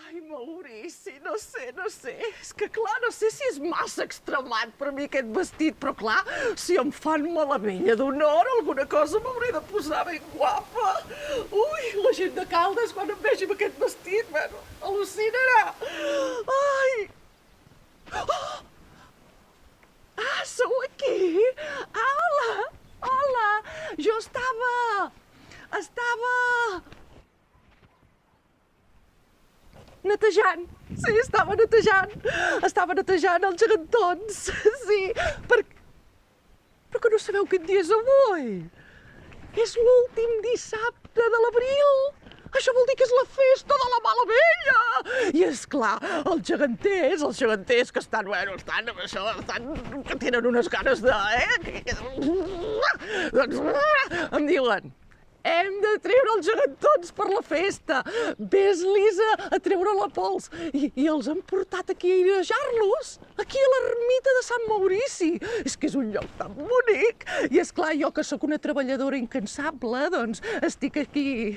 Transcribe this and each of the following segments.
Ai, Maurici, no sé. És que clar, no sé si és massa extremat per mi aquest vestit, però clar, si em fan meravella d'honor, alguna cosa m'hauré de posar ben guapa. Ui, la gent de Caldes, quan em vegi amb aquest vestit, bueno, al·lucinarà. Ai! Oh! Ah, sou aquí? Ah, hola! Jo estava... netejant. Sí, estava netejant. Estava netejant els gegantons. Sí, però que no sabeu quin dia és avui. És l'últim dissabte de l'abril. Això vol dir que és la festa de la Mala Vella. I és clar, els geganters que estan, bueno, que tenen unes ganes de... Em diuen... Hem de treure els gegantons per la festa. Ves, Lisa, a treure la pols. I els han portat aquí a airejar-los, aquí a l'ermita de Sant Maurici. És que és un lloc tan bonic. I és clar, jo que sóc una treballadora incansable, doncs estic aquí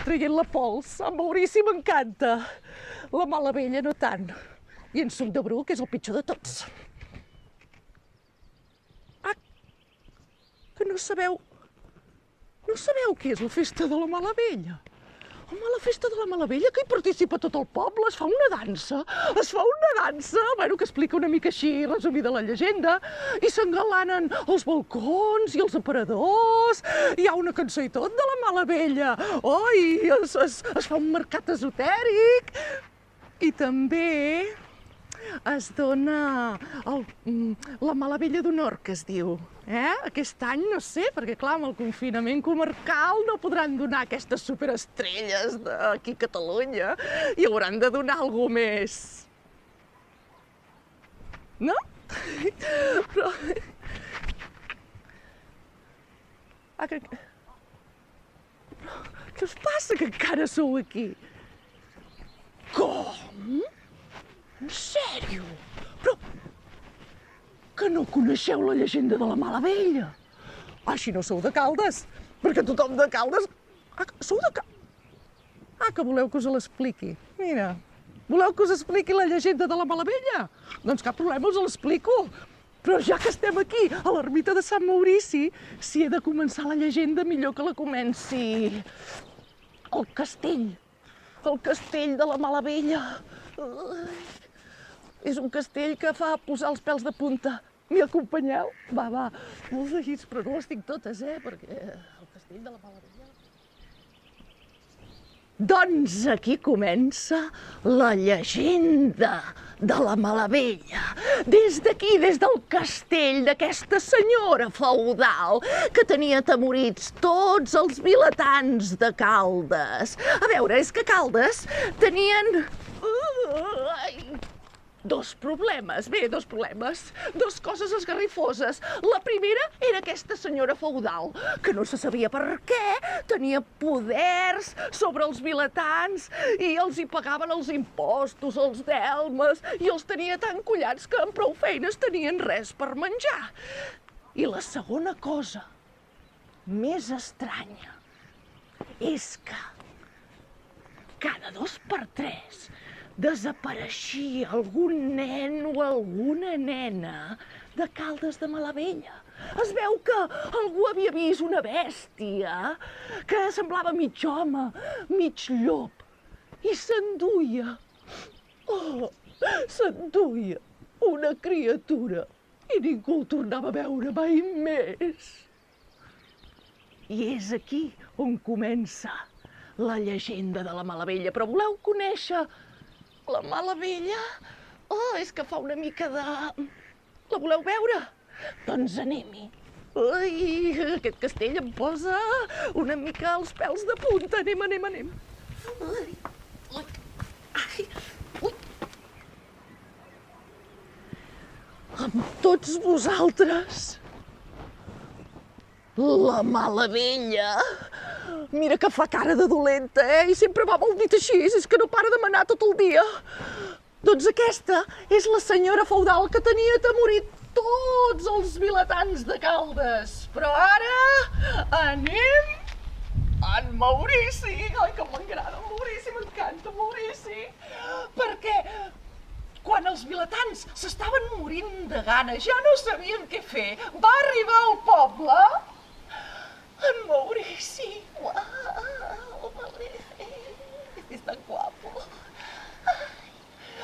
traient la pols. Sant Maurici m'encanta. La Mala Vella no tant. I en suc de bru, que és el pitjor de tots. Ah, que no sabeu... No sabeu què és la festa de la Mala Vella? Home, la festa de la Mala Vella, que hi participa tot el poble, es fa una dansa, bueno, que explica una mica així, resumida la llegenda, i s'engalanen els balcons i els aparadors, hi ha una cançó i tot de la Mala Vella, i es fa un mercat esotèric, i també es dona la Mala Vella d'honor, que es diu. Aquest any no sé, perquè clar, amb el confinament comarcal no podran donar aquestes superestrelles d'aquí a Catalunya i hauran de donar alguna més. No? Però... Què us passa, que encara sou aquí? Com? En sèrio? Però... que no coneixeu la llegenda de la Mala Vella? Ah, si no sou de Caldes, perquè tothom de Caldes... Ah, sou de Caldes? Ah, que voleu que us l'expliqui. Mira, voleu que us expliqui la llegenda de la Mala Vella? Doncs cap problema, us l'explico. Però ja que estem aquí, a l'ermita de Sant Maurici, si he de començar la llegenda, millor que la comenci el castell de la Mala Vella. És un castell que fa posar els pèls de punta. M'hi acompanyeu? Va, molts de però no les tinc totes, perquè el castell de la Mala Vella... Doncs aquí comença la llegenda de la Mala Vella. Des d'aquí, des del castell d'aquesta senyora feudal que tenia atemorits tots els vilatans de Caldes. A veure, és que Caldes tenien... dos problemes, dos coses esgarrifoses. La primera era aquesta senyora feudal, que no se sabia per què, tenia poders sobre els vilatans i els hi pagaven els impostos, els delmes, i els tenia tan collats que amb prou feines tenien res per menjar. I la segona cosa, més estranya, és que cada 2 per 3 desapareixia algun nen o alguna nena de Caldes de Mala Vella. Es veu que algú havia vist una bèstia que semblava mig home, mig llop, i s'enduia una criatura i ningú el tornava a veure mai més. I és aquí on comença la llegenda de la Mala Vella. Però voleu conèixer la Mala Vella? És que fa una mica de... La voleu veure? Doncs anem-hi. Ai, aquest castell em posa una mica els pèls de punta. Anem. Ui. Amb tots vosaltres, la Mala Vella. Mira que fa cara de dolenta, i sempre va molt dit així, és que no para de manar tot el dia. Doncs aquesta és la senyora feudal que tenia atemorit tots els vilatans de Caldes. Però ara anem a en Maurici. Ai, que m'agrada el Maurici, m'encanta. en Maurici, perquè quan els vilatans s'estaven morint de gana, ja no sabien què fer, va arribar al poble en Maurici. Uau, Maurici, és tan guapo.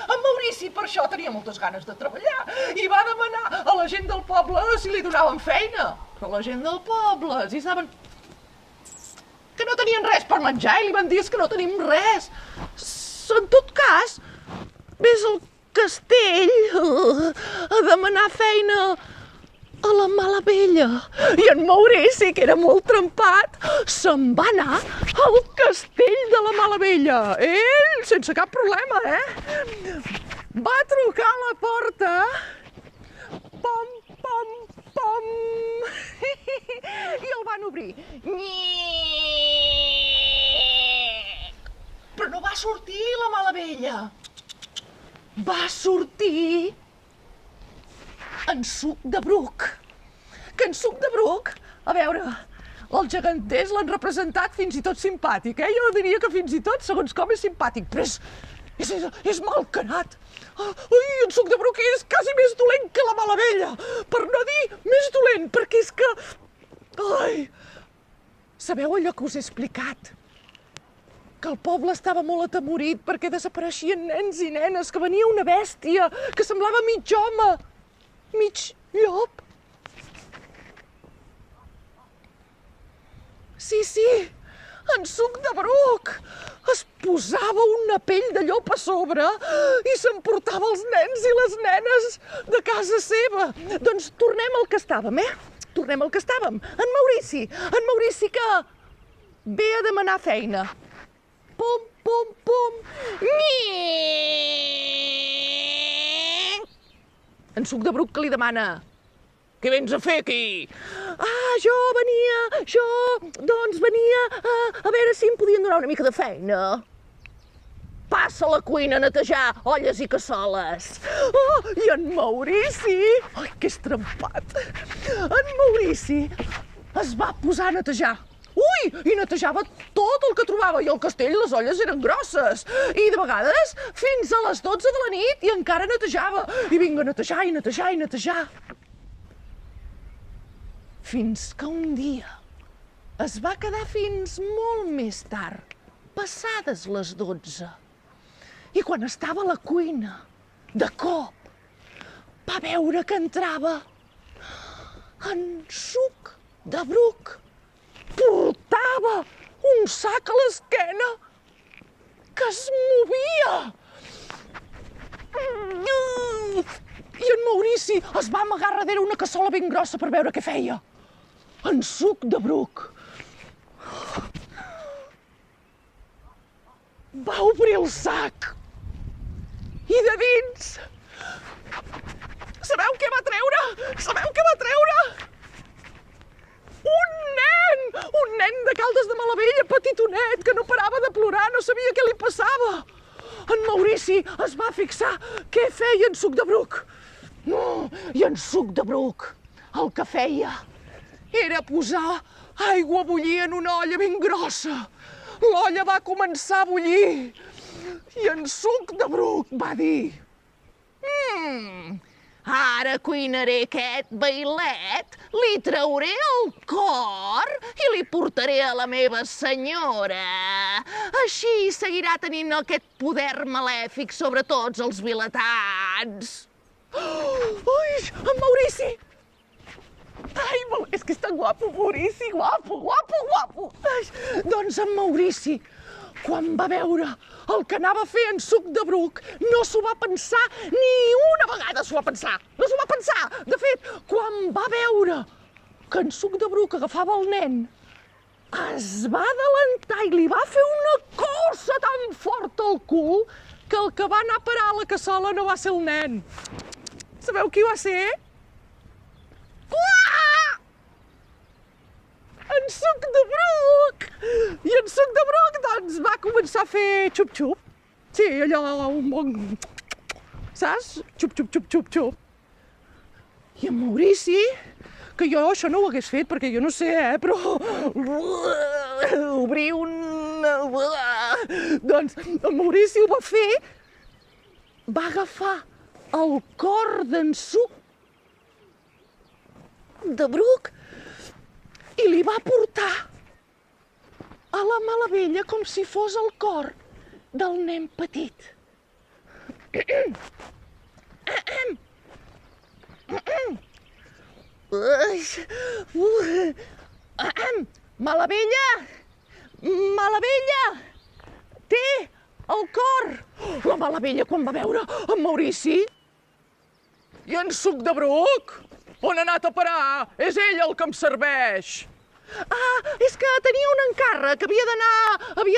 En Maurici per això tenia moltes ganes de treballar i va demanar a la gent del poble si li donaven feina. Però la gent del poble, si saben que no tenien res per menjar i li van dir que no tenim res. En tot cas, vés al castell a demanar feina a la mala vella. I en Maurici, que era molt trempat, se'n va anar al castell de la mala vella. Ell, sense cap problema, va trucar a la porta. Pom, pom, pom. I el van obrir. Però no va sortir la mala vella. Va sortir en Suc de Bruc. Que en Suc de Bruc, a veure, els geganters l'han representat fins i tot simpàtic, Jo diria que fins i tot, segons com, és simpàtic, però és malcarat. Ui, en Suc de Bruc és quasi més dolent que la mala vella, per no dir més dolent, perquè és que... Ai! Sabeu allò que us he explicat? Que el poble estava molt atemorit perquè desapareixien nens i nenes, que venia una bèstia, que semblava mig home, mig llop. Sí, en Suc de Bruc es posava una pell de llop a sobre i s'emportava els nens i les nenes de casa seva. Doncs tornem al que estàvem, Tornem al que estàvem. En Maurici que ve a demanar feina. Pum, pum, pum. En Suc de Bruc que li demana: què vens a fer aquí? Jo venia a veure si em podien donar una mica de feina. Passa a la cuina a netejar olles i cassoles. I en Maurici, ai, que és trempat, en Maurici es va posar a netejar. Ui, i netejava tot el que trobava, i al castell les olles eren grosses, i de vegades fins a les 12 de la nit, i encara netejava, i vinga a netejar, i netejar, i netejar. Fins que un dia es va quedar fins molt més tard, passades les 12, i quan estava a la cuina, de cop, va veure que entrava en Suc de Bruc. Portava un sac a l'esquena que es movia. I en Maurici es va amagar darrere una cassola ben grossa per veure què feia. En Suc de Bruc va obrir el sac i de dins... Sabeu què va treure? Un nen de Caldes de Malavella, petitonet, que no parava de plorar, no sabia què li passava. En Maurici es va fixar què feia en Suc de Bruc. I en Suc de Bruc el que feia era posar aigua a bullir en una olla ben grossa. L'olla va començar a bullir i en Suc de Bruc va dir: ara cuinaré aquest vailet, li trauré el cor i li portaré a la meva senyora. Així seguirà tenint aquest poder malèfic sobre tots els vilatans. Ui, en Maurici! Ai, és que és tan guapo, Maurici, guapo. Doncs en Maurici, quan va veure el que anava a fer en Suc de Bruc, no s'ho va pensar ni una vegada, no s'ho va pensar. De fet, quan va veure que en Suc de Bruc agafava el nen, es va adelantar i li va fer una coça tan forta al cul que el que va anar a parar a la cassola no va ser el nen. Sabeu qui va ser? En Suc de Bruc! I en Suc de Bruc, doncs, va començar a fer xup-xup. Sí, allò, un bon... Saps? Xup-xup. I en Maurici, que jo això no ho hagués fet, perquè jo no sé, però... obrir un... Doncs en Maurici ho va fer, va agafar el cor d'en Suc de Bruc i li va portar a la Malavella com si fos el cor del nen petit. Malavella! Malavella! Té el cor! La Malavella, quan va veure en Maurici... I en Suc de Bruc? On ha anat a parar? És ell el que em serveix. Ah, és que tenia un encàrrec. Havia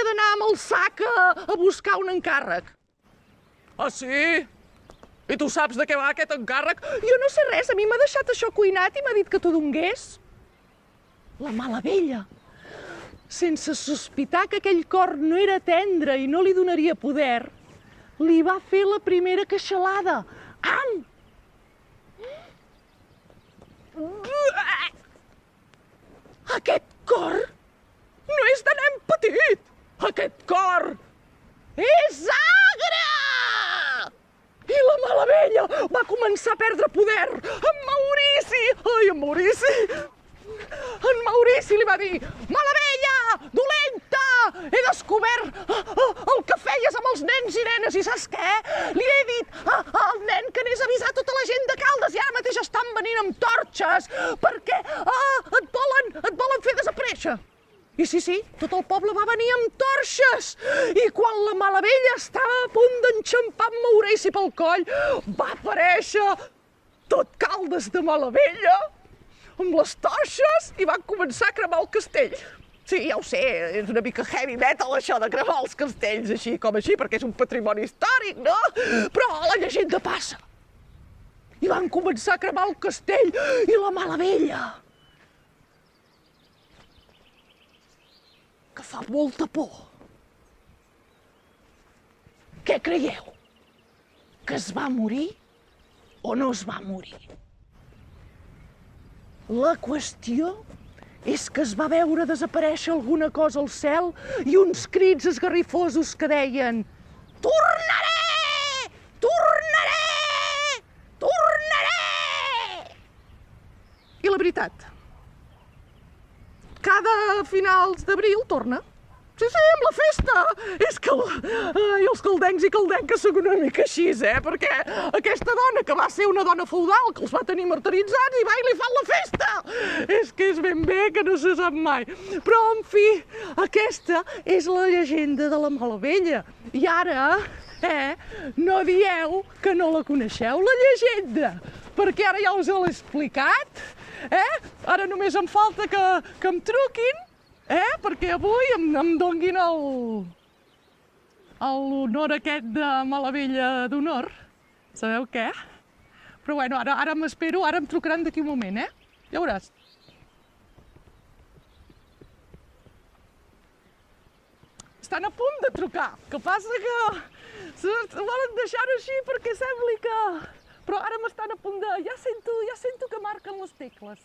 d'anar amb el sac a buscar un encàrrec. Ah, sí? I tu saps de què va aquest encàrrec? Jo no sé res, a mi m'ha deixat això cuinat i m'ha dit que t'ho dongués. La Malavella, sense sospitar que aquell cor no era tendre i no li donaria poder, li va fer la primera queixalada. Am! Aquest cor no és de nen petit! Aquest cor és agre! I la Malavella va començar a perdre poder. En Maurici! Ai, en Maurici! En Maurici li va dir: Malavella, dolenta! He descobert el que feies amb els nens i nenes i saps què? Li he dit al nen que anés a avisar tota la gent de Caldes i ara mateix estan venint amb torxes perquè et volen fer desaparèixer. I sí, tot el poble va venir amb torxes. I quan la Malavella estava a punt d'enxampar en Maurici pel coll, va aparèixer tot Caldes de Malavella amb les torxes i van començar a cremar el castell. Sí, ja ho sé, és una mica heavy metal això de cremar els castells així com així, perquè és un patrimoni històric, no? Però la llegenda passa. I van començar a cremar el castell i la Malavella, que fa molta por. Què creieu? Que es va morir o no es va morir? La qüestió és que es va veure desaparèixer alguna cosa al cel i uns crits esgarrifosos que deien: tornaré! Tornaré! Tornaré! I la veritat, cada finals d'abril torna. Sí, amb la festa! És que els caldencs i caldenques són una mica així, perquè aquesta dona, que va ser una dona feudal, que els va tenir martiritzats, i va i li fan la festa! És que és ben bé que no se sap mai. Però, en fi, aquesta és la llegenda de la Malavella. I ara, no dieu que no la coneixeu, la llegenda, perquè ara ja us l'he explicat, Ara només em falta que em truquin, perquè avui em donguin l'honor aquest de Malavella d'honor. Sabeu què? Però bueno, ara m'espero, ara em trucaran d'aquí un moment, Ja veuràs. Estan a punt de trucar, que passa que volen deixar-ho així perquè sembli que... Però ara m'estan a punt de... Ja sento que marquen les tecles.